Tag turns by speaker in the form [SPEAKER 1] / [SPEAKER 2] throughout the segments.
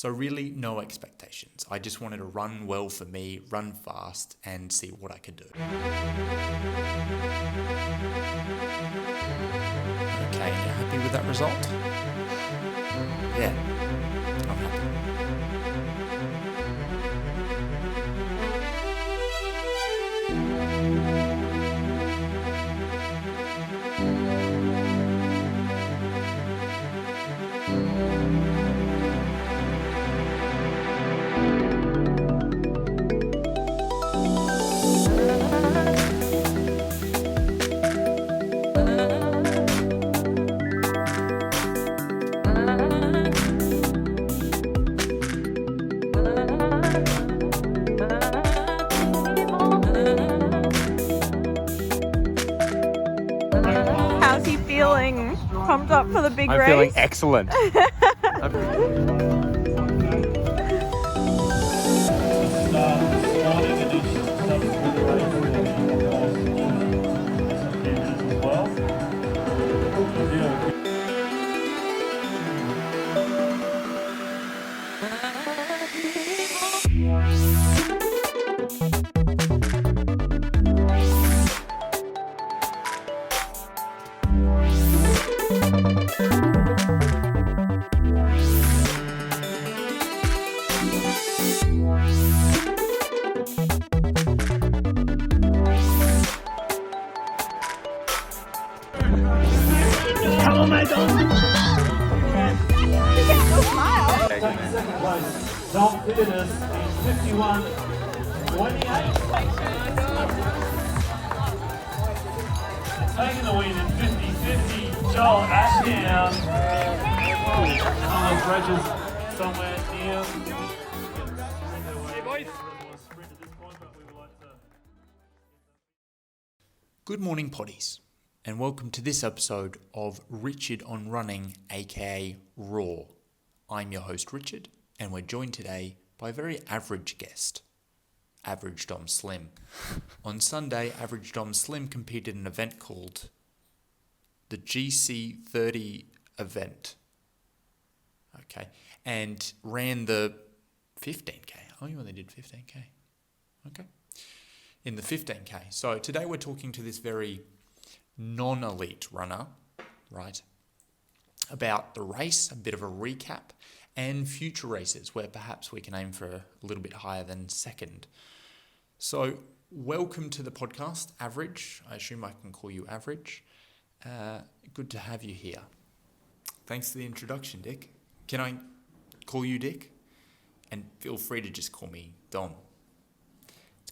[SPEAKER 1] So really no expectations. I just wanted to run well for me, run fast, and see what I could do. Okay, and you're happy with that result? Yeah, I'm happy.
[SPEAKER 2] How's he feeling? Pumped up for the big race?
[SPEAKER 3] I'm feeling excellent.
[SPEAKER 4] Oh my god!
[SPEAKER 5] Second place, Dom Pitters in 51.28. Taking the win in 50-50, Joel Ashdown. Colin Bridges somewhere near. Hey boys.
[SPEAKER 1] Good morning, potties, and welcome to this episode of Richard on Running, aka Raw. I'm your host Richard, and we're joined today by a very average guest, Average Dom Slim. On Sunday, Average Dom Slim competed in an event called the GC30 event. Okay, and ran the 15k. Oh, you only did 15k. Okay. In the 15k. So today we're talking to this very non-elite runner, right, about the race, a bit of a recap, and future races where perhaps we can aim for a little bit higher than second. So welcome to the podcast, Average. I assume I can call you Average. Good to have you here. Thanks for the introduction, Dick. Can I call you Dick? And feel free to just call me Dom.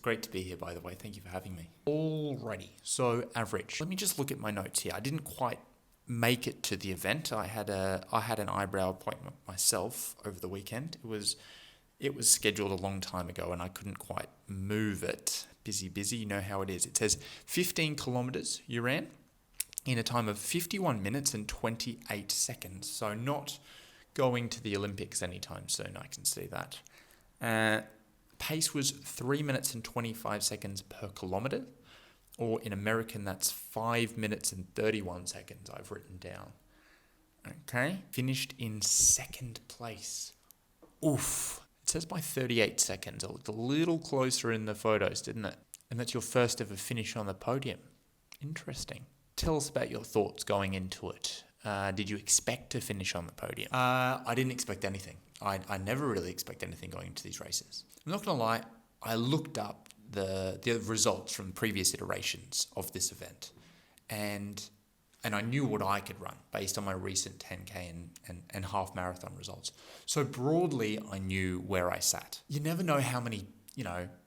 [SPEAKER 1] Great to be here, by the way. Thank you for having me. Alrighty, so Average. Let me just look at my notes here. I didn't quite make it to the event. I had an eyebrow appointment myself over the weekend. It was scheduled a long time ago, and I couldn't quite move it. Busy. You know how it is. It says 15 kilometers you ran in a time of 51 minutes and 28 seconds. So not going to the Olympics anytime soon. I can see that. Pace was 3 minutes and 25 seconds per kilometre, or in American, that's 5 minutes and 31 seconds I've written down. Okay, finished in second place. Oof. It says by 38 seconds. It looked a little closer in the photos, didn't it? And that's your first ever finish on the podium. Interesting. Tell us about your thoughts going into it. Did you expect to finish on the podium? I didn't expect anything. I never really expect anything going into these races. I'm not going to lie, I looked up the results from previous iterations of this event, and I knew what I could run based on my recent 10K and half marathon results. So broadly, I knew where I sat. You never know how many,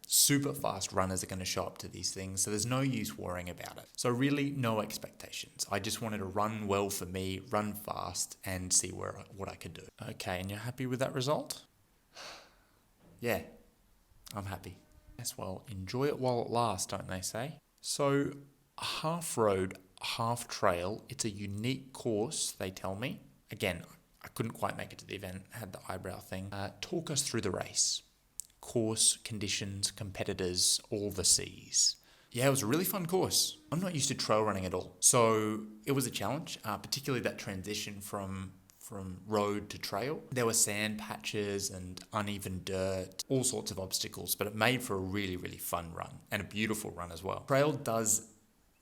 [SPEAKER 1] super fast runners are going to show up to these things, so there's no use worrying about it. So really, no expectations. I just wanted to run well for me, run fast, and see what I could do. Okay, and you're happy with that result? Yeah, I'm happy. Yes, well, enjoy it while it lasts, don't they say? So, half road, half trail, it's a unique course, they tell me. Again, I couldn't quite make it to the event, had the eyebrow thing. Talk us through the race. Course, conditions, competitors, all the C's. Yeah, it was a really fun course. I'm not used to trail running at all. So it was a challenge, particularly that transition from from road to trail. There were sand patches and uneven dirt, all sorts of obstacles, but it made for a really, really fun run and a beautiful run as well. Trail does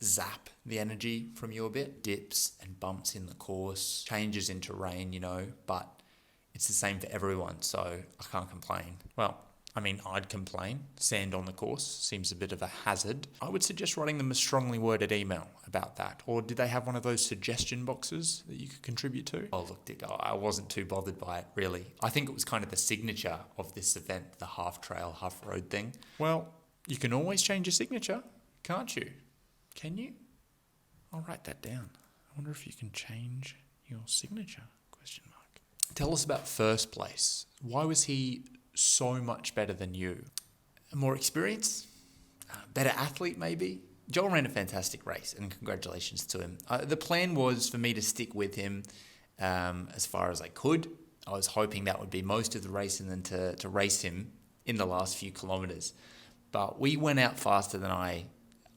[SPEAKER 1] zap the energy from you a bit. Dips and bumps in the course, changes in terrain, but it's the same for everyone, so I can't complain. Well, I'd complain. Sand on the course seems a bit of a hazard. I would suggest writing them a strongly worded email about that. Or did they have one of those suggestion boxes that you could contribute to? Oh, look, Dick, I wasn't too bothered by it, really. I think it was kind of the signature of this event, the half trail, half road thing. Well, you can always change your signature, can't you? Can you? I'll write that down. I wonder if you can change your signature? ? Tell us about first place. Why was he so much better than you? More experience? Better athlete, maybe? Joel ran a fantastic race, and congratulations to him. The plan was for me to stick with him as far as I could. I was hoping that would be most of the race and then to race him in the last few kilometres. But we went out faster than I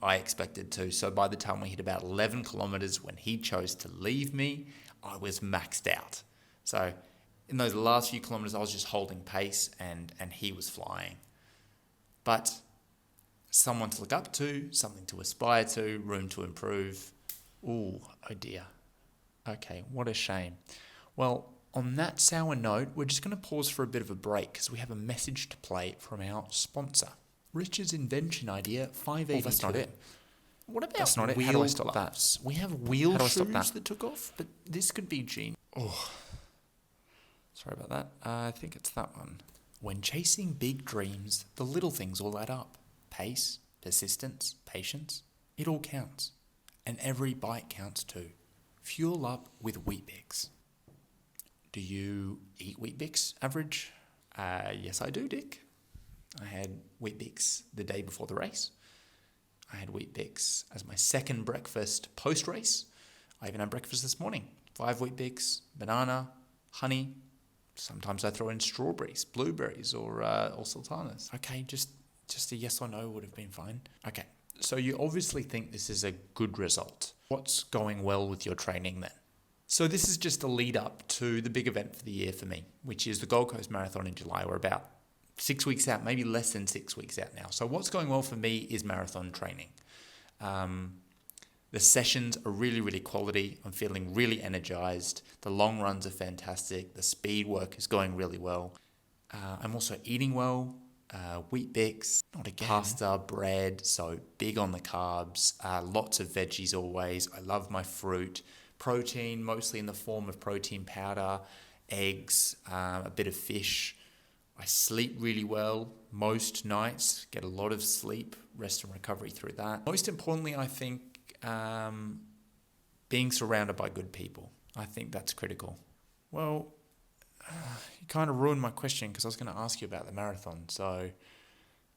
[SPEAKER 1] expected to. So by the time we hit about 11 kilometres, when he chose to leave me, I was maxed out. So in those last few kilometres, I was just holding pace and he was flying. But someone to look up to, something to aspire to, room to improve. Ooh, oh dear. Okay, what a shame. Well, on that sour note, we're just going to pause for a bit of a break because we have a message to play from our sponsor. Richard's invention idea, 582. Oh, that's not it. What about that's not it. How do I stop that? We have wheel shoes that took off, but this could be genius. Oh, sorry about that. I think it's that one. When chasing big dreams, the little things all add up. Pace, persistence, patience, it all counts. And every bite counts too. Fuel up with Weet-Bix. Do you eat Weet-Bix, average? Yes, I do, Dick. I had Weet-Bix the day before the race. I had Weet-Bix as my second breakfast post-race. I even had breakfast this morning. 5 Weet-Bix, banana, honey. Sometimes I throw in strawberries, blueberries, or sultanas. Okay, just a yes or no would have been fine. Okay, so you obviously think this is a good result. What's going well with your training then? So this is just a lead up to the big event for the year for me, which is the Gold Coast Marathon in July. We're about 6 weeks out, maybe less than 6 weeks out now. So what's going well for me is marathon training. The sessions are really, really quality. I'm feeling really energized. The long runs are fantastic. The speed work is going really well. I'm also eating well. Weet-Bix, not again. Pasta, bread, so big on the carbs. Lots of veggies always. I love my fruit. Protein, mostly in the form of protein powder, eggs, a bit of fish. I sleep really well most nights, get a lot of sleep, rest and recovery through that. Most importantly, I think being surrounded by good people. I think that's critical. Well, you kind of ruined my question because I was going to ask you about the marathon. So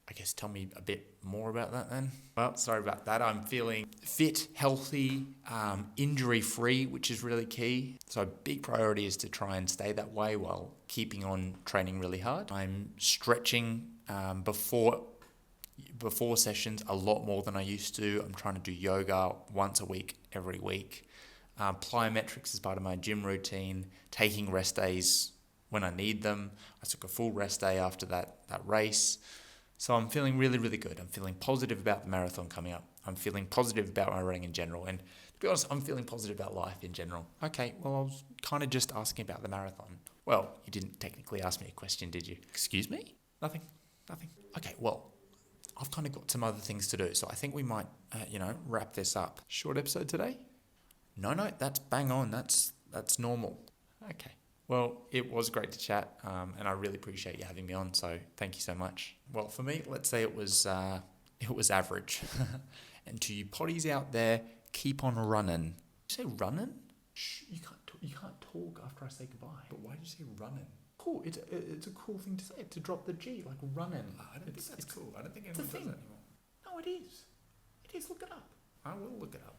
[SPEAKER 1] I guess tell me a bit more about that then. Well, sorry about that. I'm feeling fit, healthy, injury-free, which is really key. So a big priority is to try and stay that way while keeping on training really hard. I'm stretching before sessions a lot more than I used to. I'm trying to do yoga once a week, every week. Plyometrics is part of my gym routine, taking rest days when I need them. I took a full rest day after that race. So I'm feeling really, really good. I'm feeling positive about the marathon coming up. I'm feeling positive about my running in general. And to be honest, I'm feeling positive about life in general. Okay, well, I was kind of just asking about the marathon. Well, you didn't technically ask me a question, did you? Excuse me? Nothing. Okay, well, I've kind of got some other things to do. So I think we might, wrap this up. Short episode today? No, that's bang on. That's normal. Okay. Well, it was great to chat, and I really appreciate you having me on, so thank you so much. Well, for me, let's say it was average. And to you potties out there, keep on running. Did you say running? Shh, you can't talk after I say goodbye. But why did you say running? Cool, it's a cool thing to say, to drop the G, like running. I don't think that's cool. I don't think anyone does that anymore. No, it is. It is, look it up. I will look it up.